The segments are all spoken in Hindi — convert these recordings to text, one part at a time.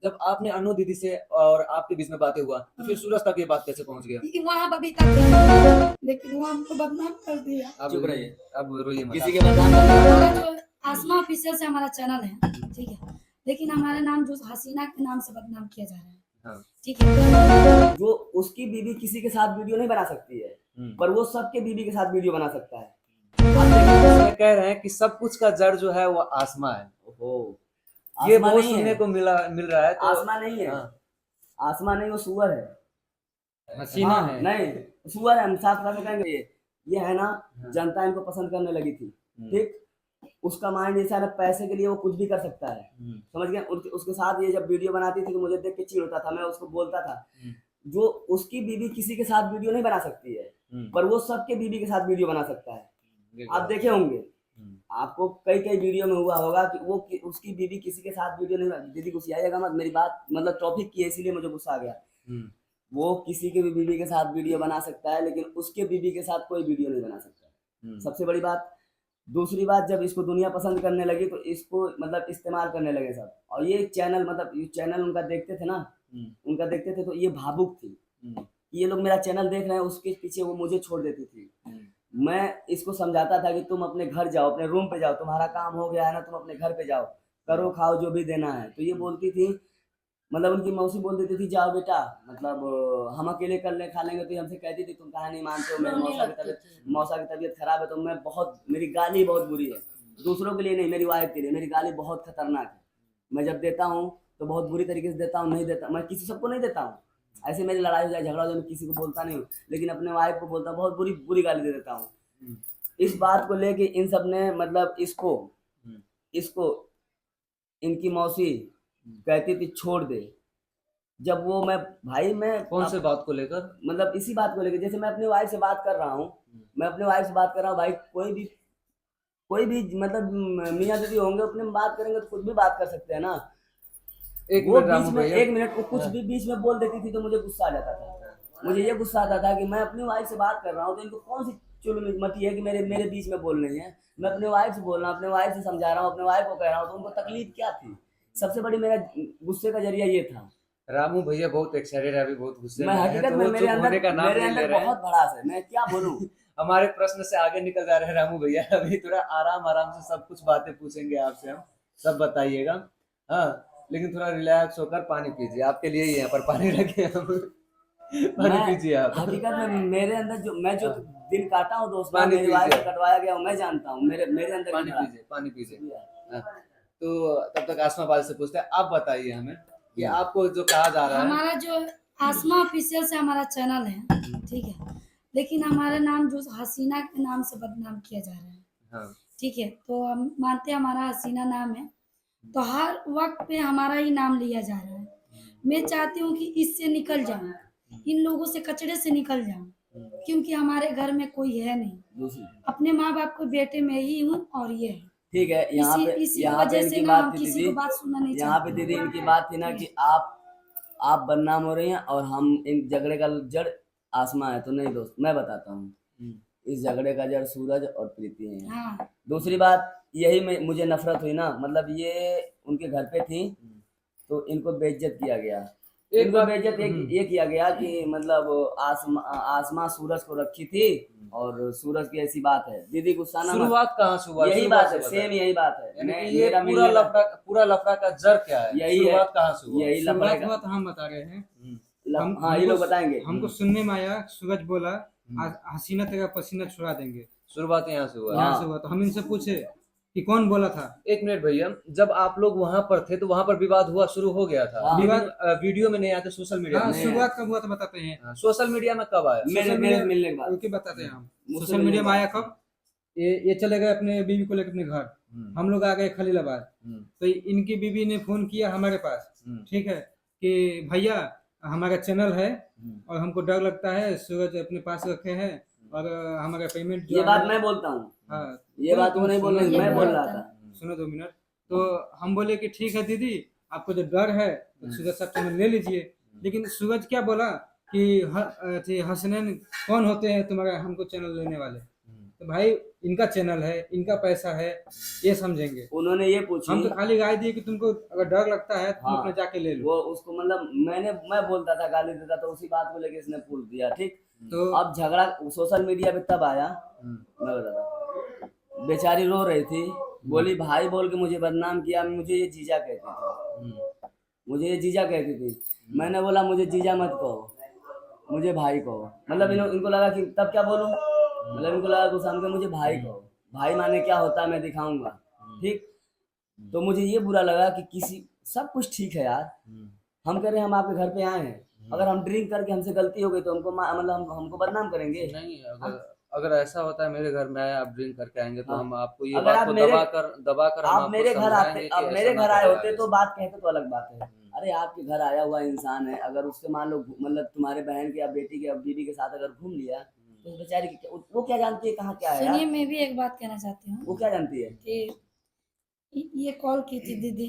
जब आपने अनु दीदी से और आपके बीच में बातें हुआ तो फिर सूरज तक ये बात कैसे पहुंच गया? कि वहाँ बबीता थी, लेकिन वो हमको बदनाम कर दिया। आप चुप रहिए, अब रोइए मत किसी आप। के बदनाम करने हमारा वाला जो आसमा ऑफिशियल से हमारा चैनल है, ठीक है, लेकिन हमारा नाम जो हसीना के नाम से बदनाम किया जा रहा है, हाँ। ठीक है। जो उसकी बीवी किसी के साथ वीडियो नहीं बना सकती है, पर वो सबके बीवी के साथ वीडियो बना सकता है। इसमें कह रहे हैं कि सब कुछ का जड़ जो है वो आसमा है। ओहो, ये आसमा बहुत नहीं सुनने है, को मिल रहा है तो आसमा नहीं है, हाँ। आसमा नहीं, वो सुअर है। हसीना हाँ, है। नहीं, सुअर है, हम साफ साफ में कहेंगे। ये है ना, हाँ। जनता इनको पसंद करने लगी थी, ठीक। उसका माइंड ऐसा है ना, पैसे के लिए वो कुछ भी कर सकता है, समझ गए। उसके साथ ये जब वीडियो बनाती थी तो मुझे देख के चिढ़ होता था, मैं उसको बोलता था, जो उसकी बीवी किसी के साथ वीडियो नहीं बना सकती है, पर वो सबके बीवी के साथ वीडियो बना सकता है। आप देखे होंगे, आपको कई कई वीडियो में हुआ होगा कि वो उसकी बीवी किसी के साथ वीडियो नहीं। दीदी गुस्साइएगा मत, मेरी बात मतलब टॉपिक की है इसीलिए मुझे गुस्सा आ गया। वो किसी के भी बीवी के साथ वीडियो बना सकता है, लेकिन उसके बीवी के साथ कोई वीडियो नहीं बना सकता। सबसे बड़ी बात। दूसरी बात, जब इसको दुनिया पसंद करने लगी तो इसको मतलब इस्तेमाल करने लगे सब। और ये चैनल मतलब ये चैनल उनका देखते थे ना, उनका देखते थे तो ये भावुक थी कि ये लोग मेरा चैनल देख रहे हैं, उसके पीछे वो मुझे छोड़ देती थी। मैं इसको समझाता था कि तुम अपने घर जाओ, अपने रूम पे जाओ, तुम्हारा काम हो गया है ना, तुम अपने घर पे जाओ, करो खाओ जो भी देना है। तो ये बोलती थी, मतलब उनकी मौसी बोल देती थी जाओ बेटा, मतलब हम अकेले कर ले खा लेंगे। तो ये हमसे कहती थी तुम कहा नहीं मानते हो, मेरे मौसा की तबीयत खराब है। तो मैं बहुत, मेरी गाली बहुत बुरी है, दूसरों के लिए नहीं, मेरी वाइफ के लिए। मेरी गाली बहुत खतरनाक है, मैं जब देता हूँ तो बहुत बुरी तरीके से देता हूँ, नहीं देता मैं किसी सबको नहीं देता हूँ। ऐसे मेरी लड़ाई हो जाए, झगड़ा हो जाए, मैं किसी को बोलता नहीं हूँ, लेकिन अपने वाइफ को बोलता हूँ, बहुत बुरी बुरी गाली दे देता हूँ। इस बात को लेके इन सब ने मतलब इसको इसको इनकी मौसी कहती थी छोड़ दे। जब वो मैं कौन से बात को लेकर? मतलब इसी बात को लेकर, जैसे मैं अपनी वाइफ से बात कर रहा हूँ, मैं अपने वाइफ से बात कर रहा हूँ भाई, कोई भी मतलब मियाँ दीदी होंगे, अपने में बात करेंगे तो कुछ भी बात कर सकते हैं ना। वो बीच में 1 मिनट को कुछ भी बीच में बोल देती थी तो मुझे गुस्सा आ जाता था। मुझे ये गुस्सा आता था कि मैं अपनी वाइफ से बात कर रहा हूँ तो इनको कौन सी चुलमती है कि मेरे बीच में बोल रही है। मैं अपने वाइफ से बोल रहा हूँ, अपने वाइफ से समझा रहा हूँ, अपने वाइफ को कह रहा हूँ, तो उनको तकलीफ क्या थी। सबसे बड़ी मेरा गुस्से का जरिया ये था। रामू भैया बहुत एक्साइटेड है, अभी बहुत गुस्से मैं में हैं, हकीकत तो में वो चुप होने का नाम मेरे नहीं ले अंदर रहे हैं। बहुत भड़ास है, मैं क्या बोलूं। हमारे प्रश्न से आगे निकल जा रहे हैं रामू भैया। अभी थोड़ा आराम आराम से सब कुछ बातें पूछेंगे आपसे, हम सब बताइएगा। हाँ, लेकिन थोड़ा रिलैक्स होकर पानी पीजिए, आपके लिए ही यहाँ पर पानी रखे हैं हम। पानी पीजिए आप। हकीकत में मेरे अंदर जो दिन काटा हूँ दोस्त, पानी मेरी वाइफ से पीजिए। कटवाया गया, मैं जानता हूँ। मेरे अंदर पानी पीजिए, पानी पीजिए। हाँ, तो तब तक आसमा बाजी से पूछते हैं, आप बताइए हमें कि आपको जो कहा जा रहा है। हमारा जो आसमा ऑफिशियल से हमारा चैनल है, ठीक है, लेकिन हमारा नाम जो हसीना के नाम से बदनाम किया जा रहा है, हाँ। ठीक है, तो हम मानते हैं हमारा हसीना नाम है, तो हर वक्त पे हमारा ही नाम लिया जा रहा है। मैं चाहती हूँ कि इससे निकल जाऊं, इन लोगों से, कचड़े से निकल जाऊं, क्योंकि हमारे घर में कोई है नहीं, अपने माँ बाप को बेटे में ही हूँ और ये है। ठीक है, इसी वजह से ना हम किसी को बात सुनना नहीं यहाँ पे चाहते। दीदी इनकी बात थी ना कि आप बदनाम हो रही हैं और हम इन झगड़े का जड़ आसमा है। तो नहीं दोस्त, मैं बताता हूँ, इस झगड़े का जड़ सूरज और प्रीति है। हाँ। दूसरी बात यही मुझे नफरत हुई ना, मतलब ये उनके घर पे थी तो इनको बेइज्जत किया गया। इनको बेइज्जत ये किया गया कि मतलब आसमा सूरज को रखी थी और सूरज की ऐसी बात है। दीदी गुस्सा ना, शुरुआत कहाँ से हुआ? यही बात है, सेम यही बात है। यानी ये पूरा लफड़ा का जड़ क्या है? यही शुरुआत कहाँ से हुआ? यही शुरुआत हुआ तो हम बता रहे हैं। हाँ, ये लोग बताएंगे। हमको सुनने में आया, सूरज बोला हसीना तेरा पसीना छुड़ा देंगे। शुरुआत यहाँ से हुआ। यहाँ से हुआ तो हम इनसे पूछे कि कौन बोला था। एक मिनट भैया, जब आप लोग वहाँ पर थे तो वहाँ पर विवाद हुआ, शुरू हो गया था। विवाद वीडियो में नहीं आया, सोशल मीडिया में। शुरुआत कब हुआ तो बताते हैं। सोशल मीडिया में कब आया? मेरे मिलने के बाद बताते हैं हम। सोशल मीडिया में आया कब? ये चले गए अपने बीवी को लेकर अपने घर, हम लोग आ गए खलीलाबाद। तो इनकी बीवी ने फोन किया हमारे पास, ठीक है, कि भैया हमारा चैनल है और हमको डर लगता है, सूरज अपने पास रखे हैं और हमारा पेमेंट जो ये बात मैं बोलता हूँ। हाँ, ये बात वो नहीं बोल रही, मैं बोल रहा था। सुनो 2 मिनट। तो हम बोले कि ठीक है दीदी, आपको जो डर है तो सूरज साहब चैनल ले लीजिए। लेकिन सूरज क्या बोला कि हसनैन कौन होते हैं तुम्हारा हमको चैनल लेने वाले। तो भाई इनका चैनल है, इनका पैसा है, ये समझेंगे। उन्होंने ये पूछी, हम तो खाली राय दिए कि तुमको अगर डर लगता है तुम हाँ, अपने जाके ले लो। वो उसको मतलब मैं बोलता था, गाली देता, तो उसी बात को लेके इसने पूछ दिया। ठीक, तो अब झगड़ा सोशल मीडिया पे तब आया, मैं बताता हूँ। बेचारी रो रही थी, बोली भाई बोल के मुझे बदनाम किया, मुझे ये जीजा कहती थी, मुझे ये जीजा कहती थी। मैंने बोला मुझे जीजा मत कहो, मुझे भाई कहो। मतलब इनको लगा कि तब क्या बोलूं, मतलब इनको लगा कुछ समझ के मुझे भाई कहो, भाई माने क्या होता है मैं दिखाऊंगा। ठीक, तो मुझे ये बुरा लगा कि किसी, सब कुछ ठीक है यार, हम कह रहे हैं हम आपके घर पे आए हैं, अगर हम ड्रिंक करके हमसे गलती हो गई तो हमको मतलब हमको बदनाम करेंगे। नहीं, अगर ऐसा होता है मेरे घर में आए, आप ड्रिंक करके आएंगे तो हाँ। हम आपको ये अगर बात आप को मेरे- दबा कर हम आप आपको मेरे घर आते, समझाएंगे कि अब ऐसा मेरे ना घर आए करें होते आगे तो से। बात कहते तो अलग बात है। अरे आपके घर आया हुआ इंसान है, अगर उससे मान लो मतलब तुम्हारे बहन के या बेटी के या बीवी के साथ अगर घूम लिया, तो उस बेचारी की वो क्या जानती है कहाँ क्या है सुनिए, यार, मैं भी एक बात कहना चाहती हूँ वो क्या जानती है। कि ये कॉल की थी दीदी,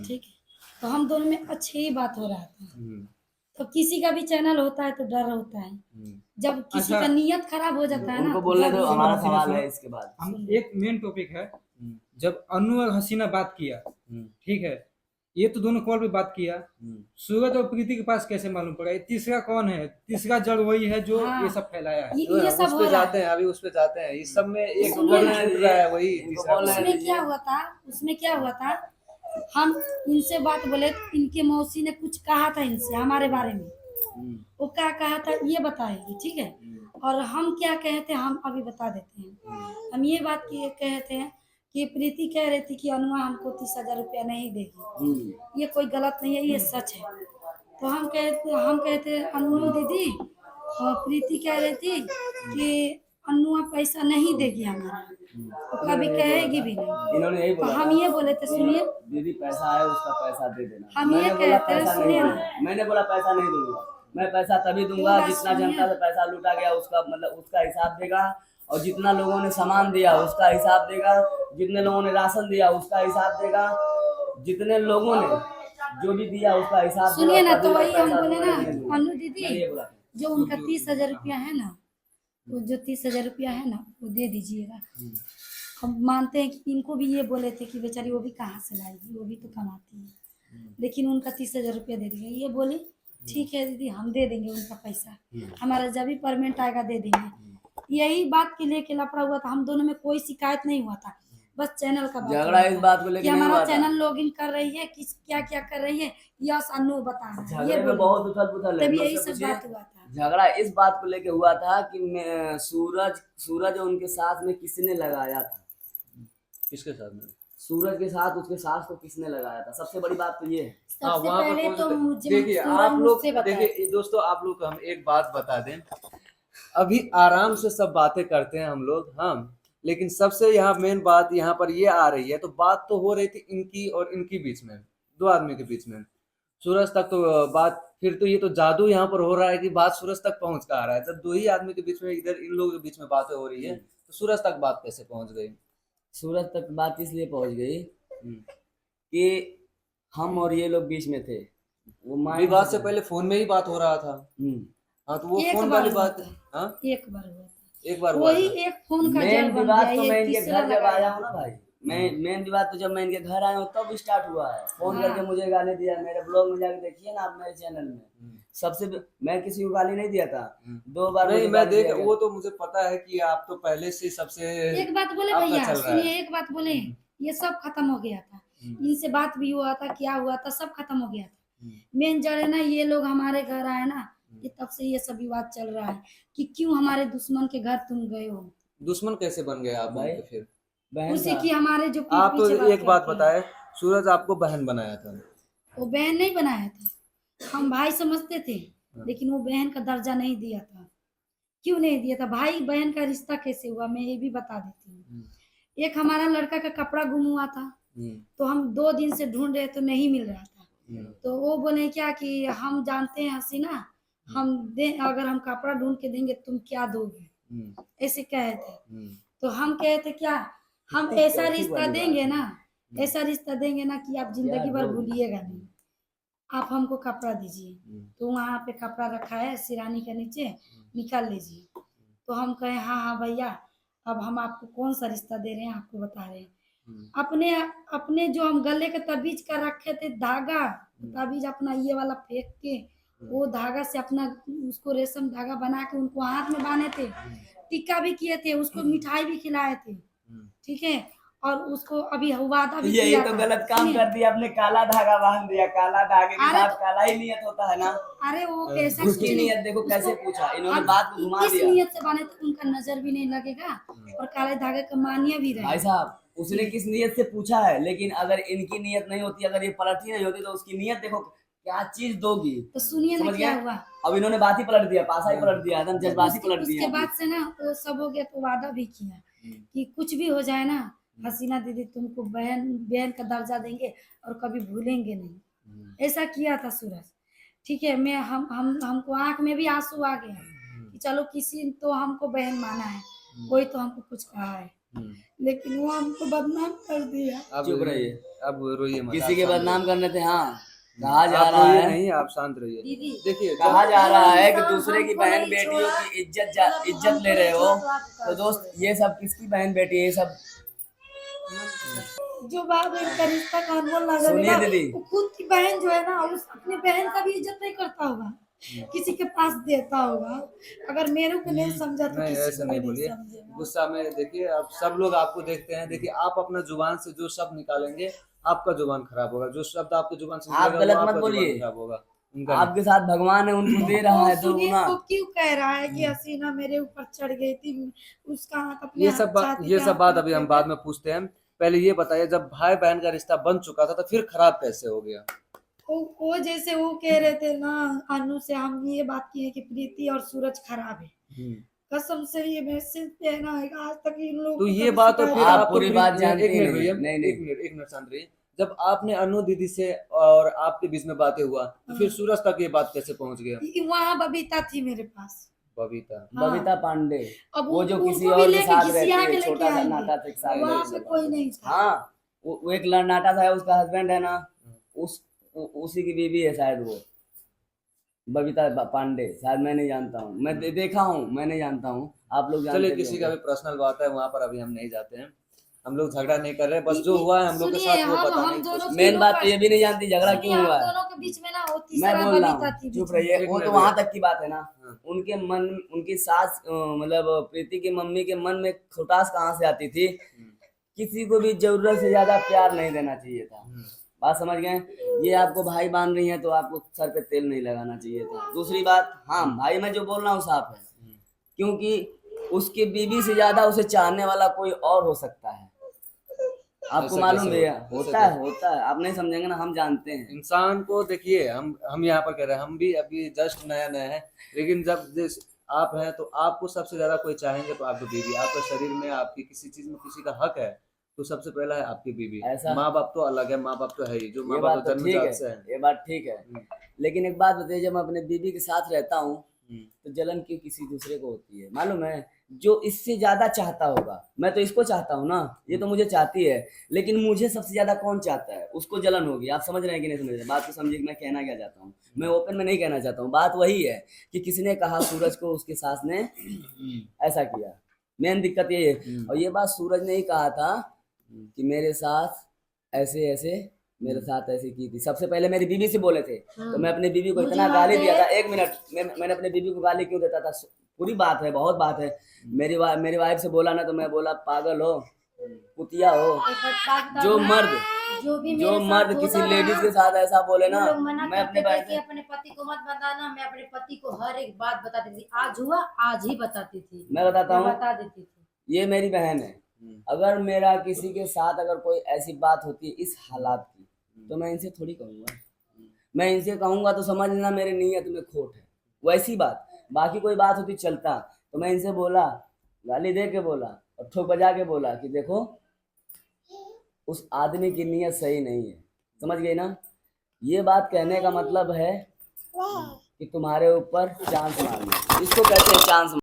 ठीक है, तो हम दोनों में अच्छी ही बात हो रहा था। तो किसी का भी चैनल होता है तो डर होता है, जब किसी अच्छा, का नीयत खराब हो जाता है ना उनको तो बोलने डर दो, लगता हमारा है। सवाल सुनो, है इसके बाद। हम एक मेन टॉपिक है, जब अनु और हसीना बात किया, ठीक है, ये तो दोनों कॉल पे बात किया, सूरज और प्रीति के पास कैसे मालूम पड़ा? ये तीसरा कौन है? तीसरा जड़ वही है जो हाँ। ये सब फैलाया है। ये सब उस हो पे रहा जाते है। हैं, अभी उस पे जाते हैं। इस सब में एक सुनिए जड़ ना, छूट रहा है, वही इनको तीसरा बोलने कौन है। उसमें क्या हुआ था, हम इनसे बात बोले तो इनके मौसी ने कुछ कहा था इनसे हमारे बारे में, वो क्या कहा था ये बताएगी, ठीक है, और हम क्या कहे थे हम अभी बता देते हैं। हम ये बात कहे थे कि प्रीति कह रही थी कि अनुआ हमको 30,000 रुपया नहीं देगी, ये कोई गलत नहीं है, ये सच है। तो हम कहते अनु दीदी, और प्रीति कह रही थी कि अनुआ पैसा नहीं देगी हमारा, तो कभी कहेगी भी नहीं। इन्होंने यही तो बोला हम था, ये बोले थे, सुनिए, दीदी पैसा है उसका पैसा दे देना। हम ये मैंने बोला कहते हैं, पैसा नहीं सुनिए ना, दूंगा, मैंने बोला पैसा नहीं दूंगा, मैं पैसा तभी दूंगा बात जितना सुनिए। जनता से पैसा लूटा गया उसका मतलब उसका हिसाब देगा, और जितना लोगों ने सामान दिया उसका हिसाब देगा, जितने लोगों ने राशन दिया उसका हिसाब देगा, जितने लोगों ने जो भी दिया उसका हिसाब देगा। सुनिए ना, तभी तो मैं वही हम पैसा बोले दूंगा, ना, नहीं दूंगा। अनु मैंने दीदी, ये बोला था। जो उनका 30,000 रुपया है ना, वो जो 30,000 रुपया है ना वो दे दीजिएगा। हम मानते हैं कि इनको भी ये बोले थे कि बेचारी वो भी कहाँ से लाएगी, वो भी तो कमाती है, लेकिन उनका 30,000 रुपया दे देंगे। ये बोली ठीक है दीदी, हम दे देंगे उनका पैसा, हमारा जब भी पेमेंट आएगा दे देंगे। यही बात के लेके लफड़ा हुआ था, हम दोनों में कोई शिकायत नहीं हुआ था, बस चैनल का बात झगड़ा हुआ इस था बात को कि लेके नहीं हमारा हुआ था। चैनल लॉगिन कर रही है, किस क्या क्या कर रही है, यस अनु बता रहा है, झगड़े ये में बोली बहुत थी। उथल पुथल है, तब मुझसे यही सब पूछिए। बात हुआ था। झगड़ा इस बात को लेके हुआ था कि सूरज और उनके साथ में किसने लगाया था, किसके साथ में? सूरज के साथ उसके सास को किसने लगाया था, सबसे बड़ी बात तो ये है। हाँ, सबसे वहाँ पर पहले कौन तो सा- मुझे देखिए सूरज आप लोग, मुझसे बताया। देखिए दोस्तों, आप लोग को हम एक बात बता दें, अभी आराम से सब बातें करते हैं हम लोग, हाँ, लेकिन सबसे यहाँ मेन बात यहाँ पर ये आ रही है, तो बात तो हो रही थी इनकी और इनकी बीच में, दो आदमी के बीच में, सूरज तक तो बात, फिर तो ये तो जादू यहाँ पर हो रहा है कि बात सूरज तक पहुंच कर आ रहा है। जब दो ही आदमी के बीच में, इधर इन लोगों के बीच में बातें हो रही है, तो सूरज तक बात कैसे पहुंच गई? सूरज तक बात इसलिए पहुंच गई कि हम और ये लोग बीच में थे, वो विवाद से पहले फोन में ही बात हो रहा था। हाँ, तो वो एक फोन बार वाली हुआ बात, था। हाँ, एक बार हुआ था, एक बार हुआ वही था। एक फोन का जड़ मेन बन विवाद गया, तो ये मैं इनके तीसरा घर जब लगाया। आया हूँ ना भाई, मेन विवाद तो जब मैं इनके घर आया हूँ तब स्टार्ट हुआ है। फोन हाँ। करके मुझे गाली दिया, मेरे ब्लॉग में जाके देखिए ना आप, मेरे चैनल में मैं किसी को गाली नहीं दिया था, 2 बार नहीं, मुझे मैं गाली देख, दिया गया। वो तो मुझे पता है कि आप तो पहले से सबसे एक बात बोले आपका भैया, चल रहा सुनिए, है। एक बात बोले, ये सब खत्म हो गया था, इनसे बात भी हुआ था, क्या हुआ था, सब खत्म हो गया था। मेन जड़ है ना, ये लोग हमारे घर आए ना, ये तब से ये सब विवाद चल रहा है कि क्यों हमारे दुश्मन के घर तुम गए हो। दुश्मन कैसे बन गए आप भाई, उनके फिर? बहन उसी था। की हमारे जो पीठ आप तो पीछे एक बात करते हैं। बताए, सूरज आपको बहन बनाया था। वो बहन नहीं बनाया था, हम भाई समझते थे, लेकिन वो बहन का दर्जा नहीं दिया था। क्यों नहीं दिया था? भाई बहन का रिश्ता कैसे हुआ, मैं ये भी बता देती हूँ। एक हमारा लड़का का कपड़ा गुम हुआ था, तो हम 2 दिन से ढूंढ रहे तो नहीं मिल रहा था, तो वो बोले क्या कि हम जानते हैं हसीना, हम दे, अगर हम कपड़ा ढूंढ के देंगे तुम क्या दोगे, ऐसे कहे थे। तो हम कहे थे क्या, हम ठीक ऐसा है, ठीक रिश्ता वाली देंगे बात है। ना, ऐसा रिश्ता देंगे ना कि आप जिंदगी भर भूलिएगा नहीं, आप हमको कपड़ा दीजिए। तो वहाँ पे कपड़ा रखा है सिरानी के नीचे, निकाल लीजिए। तो हम कहे हाँ हाँ भैया, अब हम आपको कौन सा रिश्ता दे रहे हैं, आपको बता रहे हैं। अपने अपने जो हम गले के तबीज का रखे थे धागा, तबीज अपना ये वाला फेंक के वो धागा से अपना उसको रेशम धागा बना के उनको हाथ में बांधे थे, टिक्का भी किए थे, उसको मिठाई भी खिलाए थे, ठीक है। और उसको अभी वादा भी यही किया तो था। गलत काम सुनिए, कर दिया आपने, काला धागा बांध दिया। काला धागे के अरे साथ काला ही नियत होता है ना। अरे वो ऐसा कुछ उसकी नहीं, नियत देखो कैसे उसको पूछा, इन्होंने हम बात को घुमा किस दिया। नियत से बांधे थे उनका नजर भी नहीं लगेगा और काले धागे का मान्य भी भाई रहेगा। साहब उसने किस नियत से पूछा है, लेकिन अगर इनकी नियत नहीं होती, अगर ये पलटी नहीं होती, तो उसकी नियत देखो क्या चीज दोगी। तो सुनिए ना समझ क्या गए? हुआ। अब इन्होंने बात ही पलट दिया, पासा ही पलट दिया, एकदम जज्बाती पलट उसके दिया। बाद से ना वो सब हो गया तो वादा भी किया कि कुछ भी हो जाए ना हसीना दीदी तुमको बहन बहन का दर्जा देंगे और कभी भूलेंगे नहीं, ऐसा किया था सूरज, ठीक है। मैं हम हमको आंख में भी आंसू आ गया कि चलो किसी तो हमको बहन माना है, कोई तो हमको कुछ कहा है, लेकिन वो हमको बदनाम कर दिया। अब चुप रहिए, अब रोइए मत, किसी आप के शांत बदनाम रहिए। करने थे। हाँ कहा जा आप रहा रोइए है, नहीं, आप शांत रहिए। दीदी देखिए कहा जब जा रहा है कि हमको दूसरे की हमको बहन नहीं बेटियों छोड़ा, की इज्जत ले रहे हो। तो दोस्त ये सब किसकी बहन बेटी है, ये सब जो बाप इनका रिश्ता का अनमोल नजर सुनिए है ना, दीदी। वो खुद की बहन जो है ना उस अपनी बहन का भी इज्जत नहीं करता होगा, किसी के पास देता होगा। अगर मेरे को नहीं समझा तो नहीं किसी ऐसा को नहीं भी नहीं बोलिए, समझेगा। गुस्सा में देखिए अब सब लोग आपको देखते हैं। देखिए आप अपना जुबान से जो शब्द निकालेंगे आपका जुबान खराब होगा, जो शब्द आपके जुबान से आप निकलेगा गलत वो मत आपका जुबान बोलिए। खराब होगा, उनका नहीं। आपके साथ भगवान है, उनको दे रहा है तो सुनिए दुगुना। वो क्यों कह रहा है कि हसीना मेरे ऊपर चढ़ गई थी, उसका हाथ अपने ये सब बात छाती ये पे सब हाथ बात रख अभी हम के- बाद में पूछते हैं। पहले ये बताइए जब भाई बहन का रिश्ता बन चुका था तो फिर खराब कैसे हो गया? वो जैसे वो कह रहे थे ना अनु से, हम ये बात की है कि प्रीति और सूरज खराब है, कसम से ये मैसेज पे है ना आज तक इन लोगों तो को ये कभी बात तो शिकायत फिर आप आपको पूरी बात जानते एक ही मिनट नहीं। भैया, नहीं। एक मिनट शांत रहिए। जब आपने अनु दीदी से और आपके बीच में बातें हुआ तो फिर सूरज तक ये बात कैसे पहुंच गया? वहाँ बबीता थी मेरे पास, बबीता हाँ। बबीता पांडे, अब वो जो उनको किसी भी और के लेके साथ घिसिया रहती के है, लेके छोटा सा आएंगे। नाटा एक साथ वहाँ रहती पे है। कोई नहीं था। हाँ वो एक नाटा सा है, उसका हस्बैंड है ना, उसी की बीवी है शायद वो बबीता पांडे, शायद मैं नहीं जानता हूँ, मैं देखा हूँ, मैं नहीं जानता हूँ, आप लोग जानते चलिए भी किसी का होंगे। भी पर्सनल बात है वहां पर अभी हम नहीं जाते हैं, हम लोग झगड़ा नहीं कर रहे, बस जो हुआ है हम लोग के सुनिए, साथ वो हम बताने की दोनों कोशिश मेन तीनों बात का- तो ये भी नहीं जानती झगड़ा सुनिए, क्यों हम हुआ है। दोनों के बीच में ना वो मैं तीसरा बोल रहा बबीता हूँ, थी चुप बीच में। रहिए। एक वो मिनट तो भैया। वहां तक की बात है ना, हाँ। उनके मन, उनकी सास मतलब प्रीति की मम्मी के मन में खुटास कहाँ से आती थी? किसी को भी जरूरत से ज्यादा प्यार नहीं देना चाहिए था। बात समझ गए? ये आपको भाई बांध रही है तो आपको सर पे तेल नहीं लगाना चाहिए था। दूसरी बात, हाँ भाई मैं जो बोल रहा हूँ साफ है, क्योंकि उसकी बीवी से ज्यादा उसे चाहने वाला कोई और हो सकता है। आपको ऐसा मालूम कैसे है? होता है? होता है, आप नहीं समझेंगे ना, हम जानते हैं। इंसान को देखिए, हम यहाँ पर कह रहे हैं, हम भी अभी जस्ट नया नया है, लेकिन जब जिस आप हैं तो आपको सबसे ज्यादा कोई चाहेंगे तो आपकी बीवी, आपके शरीर में आपकी किसी चीज में किसी का हक है तो सबसे पहला है आपकी बीवी। ऐसा- माँ बाप तो अलग है, माँ बाप तो है ही, जो माँ ये बाप बात तो तो ठीक जन्मजात से है, है। ये बात ठीक है, लेकिन एक बात बताइए, जब मैं अपने बीवी के साथ रहता हूँ तो जलन क्यों किसी दूसरे को होती है? मालूम है, जो इससे ज्यादा चाहता होगा, मैं तो इसको चाहता हूँ ना, ये तो मुझे चाहती है, लेकिन मुझे सबसे ज्यादा कौन चाहता है? उसको जलन होगी। आप समझ रहे हैं कि नहीं समझ रहे? बात को समझिए कि मैं कहना क्या चाहता हूँ। मैं ओपन में नहीं कहना चाहता हूँ, बात वही है कि किसी ने कहा सूरज को उसकी सास ने ऐसा किया, मेन दिक्कत ये है। और ये बात सूरज ने ही कहा था कि मेरे साथ ऐसे ऐसे, मेरे साथ ऐसे की थी। सबसे पहले मेरी बीवी से बोले थे, तो मैं अपनी बीवी को मुझे इतना गाली याद दिया है। था। एक मिनट, मैंने अपने बीवी को गाली क्यों देता था? पूरी बात है, बहुत बात है। मेरी वाइफ से बोला ना तो मैं बोला पागल हो, कुतिया हो। जो मर्द किसी लेडीज के साथ ऐसा बोले ना, मैं अपने भाई से अपने पति को मत बताना, मैं अपने पति को हर एक बात बताती थी। आज हुआ आज ही बताती थी, मैं बताता हूँ, बता देती थी। ये मेरी बहन है। अगर मेरा किसी के साथ अगर कोई ऐसी बात होती है इस हालात की, तो मैं इनसे थोड़ी कहूंगा। मैं इनसे कहूंगा तो समझ लेना मेरी नीयत में खोट है, वैसी बात। बाकी कोई बात होती चलता, तो मैं इनसे बोला, गाली दे के बोला और ठोक बजा के बोला कि देखो उस आदमी की नीयत सही नहीं है। समझ गई ना? ये बात कहने का मतलब है कि तुम्हारे ऊपर चांस मारना, इसको कहते हैं चांस।